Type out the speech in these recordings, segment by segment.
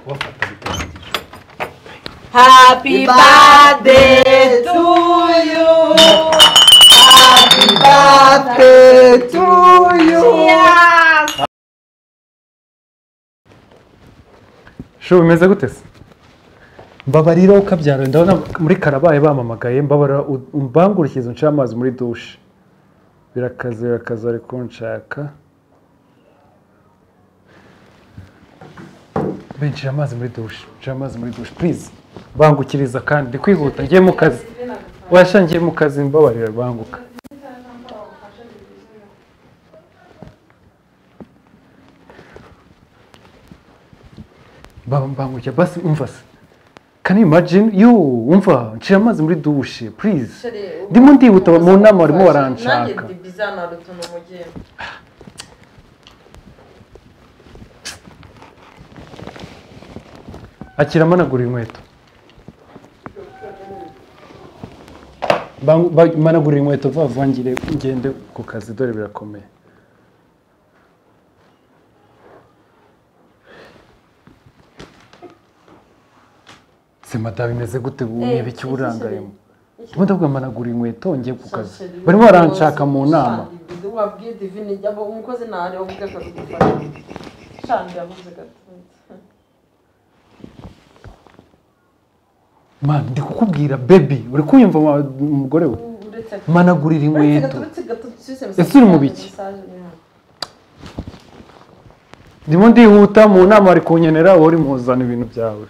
kubafata bitangije. Happy birthday to you. Happy birthday to you. Sho bimeze gute se? Mbabarira ukabyara ndabona muri Karabaye bamamagaye mbabarira umbangurikiza nca amazi muri douche. Birakaze ari kunshaka. Benshi amazi muri douche. Nca amazi muri douche please. Bangukiriza kandi kwihuta ngiye mu kazi. Washangiye mu kazi mbabarira banguka. Bangukira basi umva se. Can you imagine umva nshira amazi muri douche please. Ndimo ndihuta mu nama barimo baranshaka. Nanjye ndi bizana rutono mugiye. Akira managura inkweto. Managura inkweto vavangire ngende ku kazi dore birakomeye. Semata bimeze gute niba iki burangayemo. Ndavuga managura inkweto ngiye ku kazi. Barimo baranshaka mu nama. Wabwiye Divine jabo umukozi nare uvuga ko gufasha. Shandi yavuze gato. Man, ndi kukubwira baby, uri kuyumva umugore we? Managurira inkweto. Ese uri mu biki? Ndimo ndihuta mu nama ari kunyenera wowe uri muzana ibintu byawe.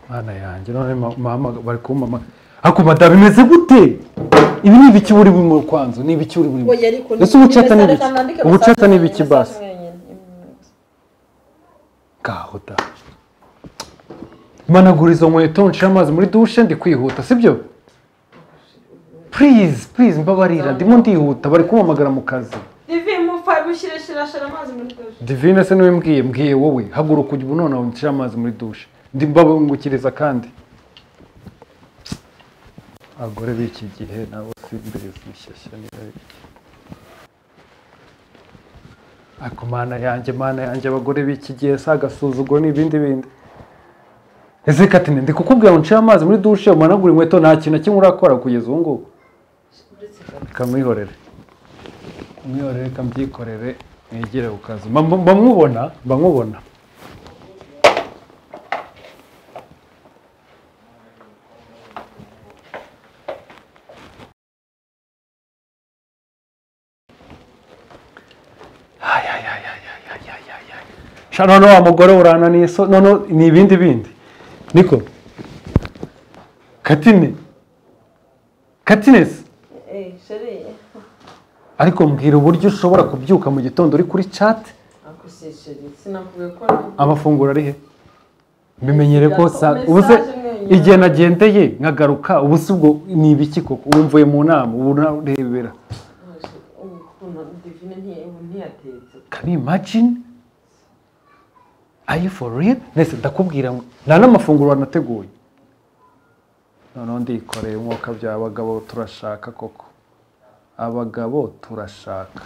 Mana yanjye none mama bari kumama. Ako madaba bimeze gute? Ibi ni ibiki buri mu kwanzo ni ibiki buri muri. Ese ubucata ni ibiki? Ubucata ni ibiki basi? Gahuta. Managura izo nkweto nshira amazi muri douche ndi kwihuta sibyo? Please mbabarira ndimo ndihuta bari kumamagara mu kazi. Divine mufa gushirishira amazi muri douche. Divine se niwe mbwiye wowe haguruka ujye bunona nshira amazi muri douche. Ndi mbabungukiriza kandi. Agore biki gihe nabo simbere zishyashya ni ako mana yanjye abagore biki gihe sagasuzuguro n'ibindi bindi. Ese Katine ndi kukubwira ngo nshira amazi muri douche umanagura inkweto nta kintu kimwe urakora kugeza ubu ngubu. Kamwihorere kamyikorere mwigire ukaza bamubona Shano wa mugore urananiye so no ni ibindi bindi. Niko. Katine. Katines. Sheri. Ariko mbwira uburyo ushobora kubyuka mu gitondo uri kuri chat. Ako sheri sinavuye ko amafunguro ari he? Bimenyere ko ubuse igihe nagendeye nkagaruka ubuse ubwo ni ibiki koko umvuye mu nama uburebera. Can you imagine? Are you for real? Nese ndakubwira nta n'amafunguro wanateguye. None ndikoreye umwuka by'abagabo turashaka koko. Abagabo turashaka.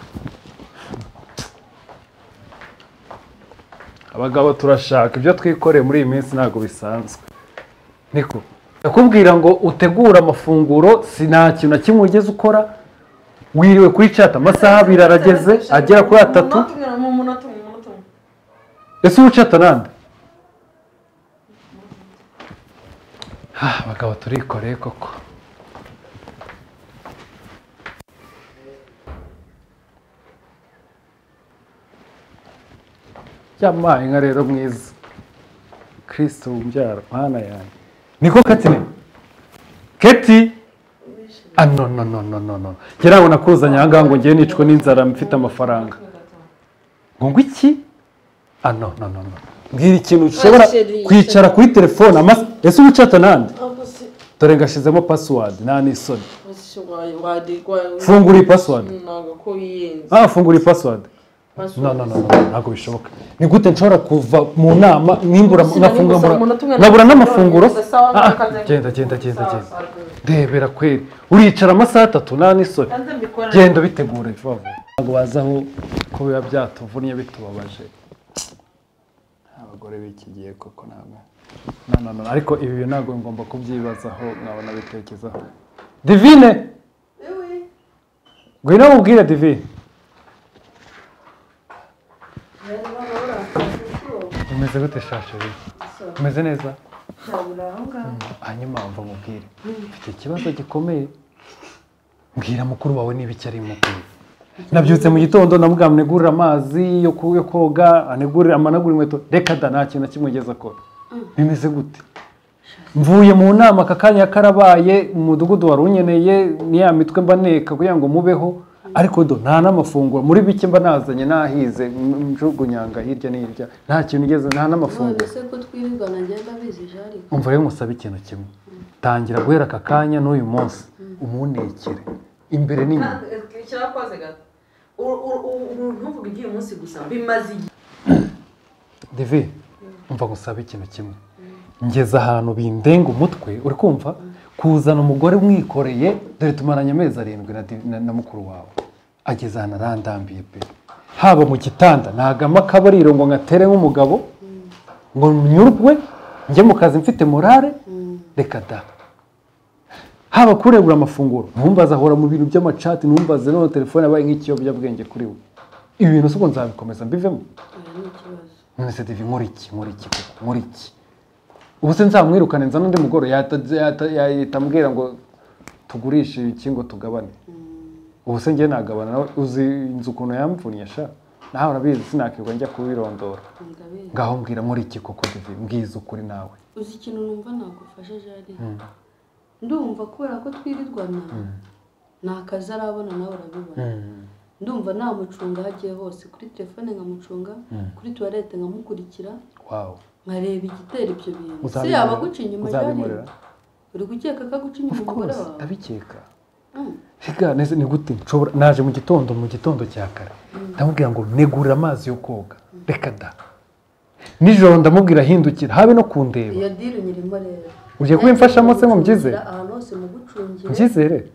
Abagabo turashaka ibyo twikoreye muri iyi minsi ntago bisanzwe. Niko ndakubwira ngo utegura amafunguro sina kintu na kimwe ugeze ukora wiriwe kuri chat amasaha birarageze agera kuri 3. Ese ucata nande? Abagabo turikoreye koko. Yamaye nka rero mwiza. Kristo umbyara mana yanjye. Niko Katine? Keti? No. Geraho nakuzanye aha ngo ngiye nicwe n'inzara mfite amafaranga. Ngo iki? No. Mbwira ikintu ushobora kwicara kuri telefone ese ubucata nande? Dore ngashizemo password nta n'isoni. Fungura password. Fungura password. ntabwo bishoboka. Ni gute nshobora kuva mu nama nimbura nkabura n'amafunguro? Genda ndebera kweri, uricara amasaha 3 nta n'isoni. Genda bitegure vuba vuba. Ntabwo bazaho ko biba byatuvunnye bitubabaje. Abagore bikigiye koko ntabwo. Ariko ibi bintu ntabwo ngomba kubyibazaho, nkabona bitekerezaho. Divine, ngwino mubwire Divine. Umeze gute shasheri? Umeze neza? Hanyuma mva mubwire, mfite ikibazo gikomeye. Mbwira mukuru wawe niba icyo ari mukuru. Nabyutse mu gitondo namubwira munegurira amazi yo koga, anegurira amanagura inkweto. Reka da nta kintu kimugeza ko. Bimeze gute? Mvuye mu nama akakanya karabaye, umudugudu warunyeneye ni ya mitwe mba neka kugira ngo mubeho, ariko do nta n'amafunguro muri bike mba nazanye nahize njugunyanga hirya n'irya, nta kintu igeze, nta n'amafunguro. Ese ko twirirwana ngenda bizije ariko Umva rero musaba ikintu kimwe, tangira guhera akakanya n'uyu munsi umunekere imbere n'inyuma. Cyakoze gato ntuvuge iby'uyu munsi gusa bimaze Divi, umva gusaba ikintu kimwe, ngeze ahantu bindenga umutwe, uri kumva kuzana umugore mwikoreye, dore tumaranye amezi 7 na mukuru wawe, ageze ahantu arandambiye pe. Haba mu gitanda ntagama akabariro ngo ngatere nk'umugabo ngo nyurwe njye mu kazi mfite morale, reka da. Haba kuregura amafunguro ntumbaza ahora mu bintu by'amachat, ntumbaze no telefone abaye nk'ikiyobyabwenge kuri we. Ibi bintu suko nzabikomeza mbivemo. Nese Divi muri iki ubu se nzamwirukane nza n'undi mugoro yatambwira ngo tugurishe iki ngo tugabane. Ubu se ngiye nagabana nawe, uzi inzu ukuntu yamvunnye sha, nawe urabizi sinakirwa njya kubirondora. Ngaho mbwira muri iki koko Divi, mbwiza ukuri nawe. uzi ikintu numva nagufasha jari ndumva kubera ko twirirwana nta kazi arabona nawe urabibona. Ndumva namucunga hagiye hose kuri telefone nkamucunga, kuri toilette nkamukurikira. Nkareba igitera ibyo bintu. Se yaba guca inyuma jari. Uri gukeka ko guca inyuma umugore wawe? Abikeka. Higa neze ni gute nshobora naje mu gitondo cya kare. Ndamubwira ngo negurira amazi yo koga. Reka da. Nijoro ndamubwira hindukira habe no kundeba. Iyo deal nyirimo rero. Ugiye kubimfashamo se mu byizere? Ahantu hose mu gucungira. Byizere?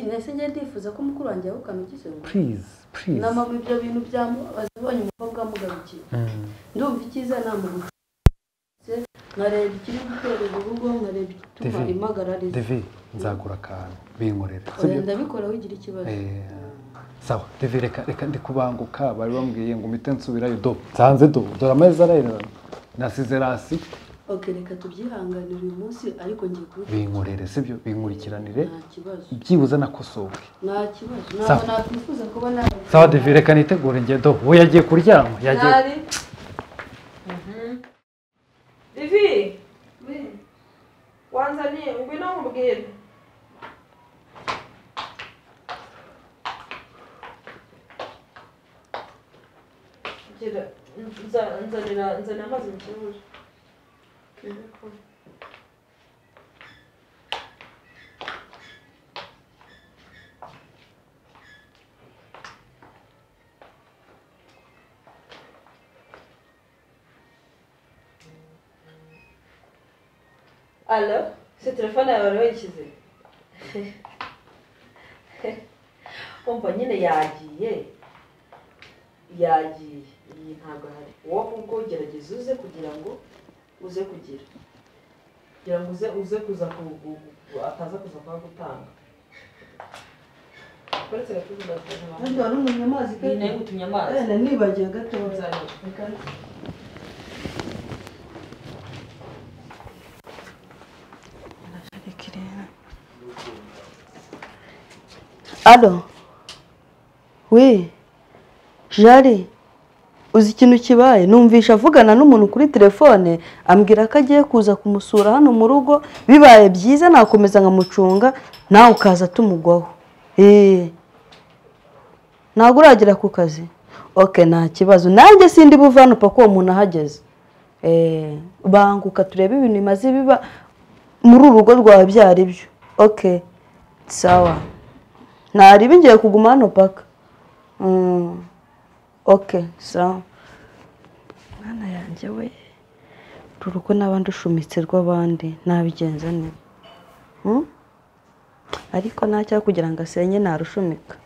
Nese njye ndifuza ko mukuru wanjye yahukana igise. Please. Nama ibyo bintu byamubonye umukobwa mugarukiye. Ndumva icyiza namuguca. Nkareba ikiri gutera urugo, nkareba igituma impagarariza. Divi, nzagura akantu binkorere. Ndabikora wigira ikibazo. Sawa, Divi reka ndi kubanguka, bari bambwiye ngo mpite nsubirayo do. Nsanze do, dore amezi arayirana. Nasize rasi. Okay, reka tubyihanganira uyu munsi ariko ngiye kubikora. Binkorere sibyo, binkurikiranire. Nta kibazo. Byibuze nakosowe. Nta kibazo. Ntabwo nakwifuza kuba nawe. Sawa Divi, reka nitegure ngendo. Uwo yagiye kuryama, yagiye. Divi, wanzaniye ngwino mubwire. Nzanira amazi mu kirahure. Allo, se telefone yawe wari wayishyize? Umva nyine yagiye. Iyi ntabwo hari. Wowe ubwo gerageza uze kugira ngo uze kugira. Kugira ngo uze kuza ataza kuza kwa gutanga. Koretse gatuza ndazana. Nandi wari umunyamazi ke? Ni nayo gutumya amazi. Nibagiye gato nzana. Allo. Oui. Jari. Uzi ikintu kibaye numvisha avugana n'umuntu kuri telefone ambwira ko agiye kuza kumusura hano mu rugo, bibaye byiza nakomeza nkamucunga nawe ukaza tumugwaho. Ntabwo uragira ku kazi? Okay, nta kibazo. Nanjye sindi buva hano pako uwo muntu ahageze. Banguka turebe ibintu bimaze biba muri urugo rwawe byari byo. Okay. Sawa. Nari bingiye kuguma hano paka. okay so mwana yanjye we ruruko n'abandi ushumitse rw'abandi nabigenza neza ariko ntacyo kugira ngo asenye narushumika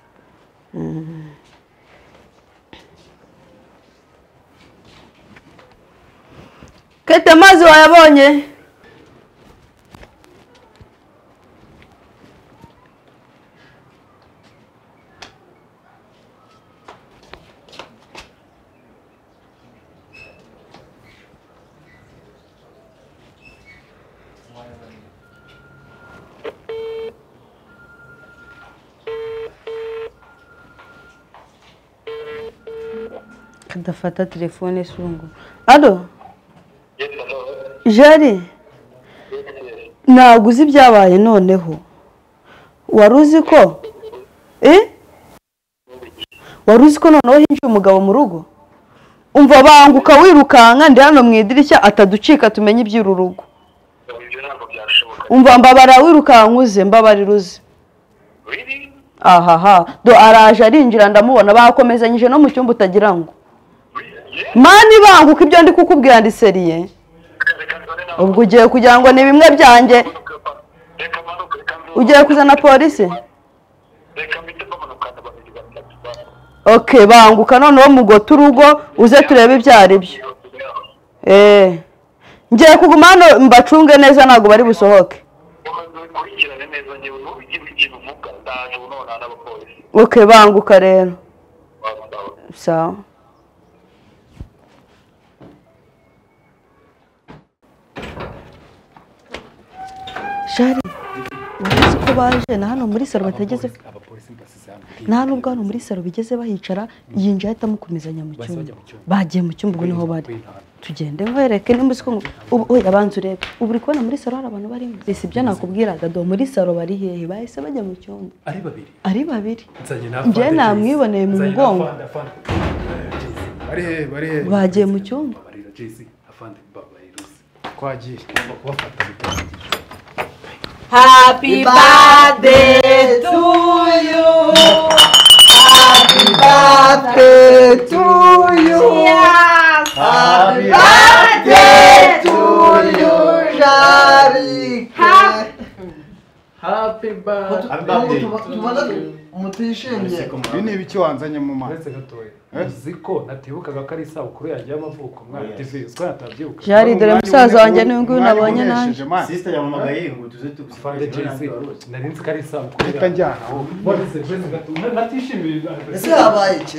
Kete amazi wayabonye kadafata telefone sungu alo Jari naguze ibyabaye noneho waruzi ko waruzi ko noneho hinjiye umugabo mu rugo umva banguka wirukanka ndi hano mu idirishya ataducika tumenye iby'uru rugo umva mbabara wirukankuze mbabariruze ahaha do araje arinjira ndamubona bakomezanyije no mu cyumba utagira ngo mani banguka ibyo ndi kukubwira ndi seriye ubwo ugiye kugira ngo ni bimwe byanjye ugiye kuzana polisi okay banguka noneho mugota urugo uze turebe ibyo ari byo ngiye kuguma hano mbacunge neza ntabwo bari busohoke okay banguka rero sawa Jari uzi ko baje na hano muri saro batageze nta nubwo hano muri saro bigeze bahicara yinjye ahita amukomezanya mu cyumba bagiye mu cyumba ubu niho bari tugende nkwereke nimba uzi ko oya banza urebe ubu uri kubona muri saro hari abantu barimo ese ibyo nakubwiraga do muri saro bari hehe bahise bajya mu cyumba ari babiri njye namwiboneye mu mugongo bagiye mu cyumba twagiye kubafata bitandukanye. Happy birthday to you. Happy birthday to you. Yes. Happy birthday to you, Jarika. Happy birthday. Umutishimye. Ibi ni ibiki wanzanye mu mazi. Uretse gatoya. Ziko natibukaga ko ari isabukuru yanjye y'amavuko mwana TV uziko natabyibuka. Jari dore musaza wanjye niwe nguyu nabonye nanjye. Sister yamamagaye ngo tuze tugufande Jesse. Nari nzi ko ari isabukuru. Itanjyana. Bose kwese gatoya natishimiye. Ese habaye iki?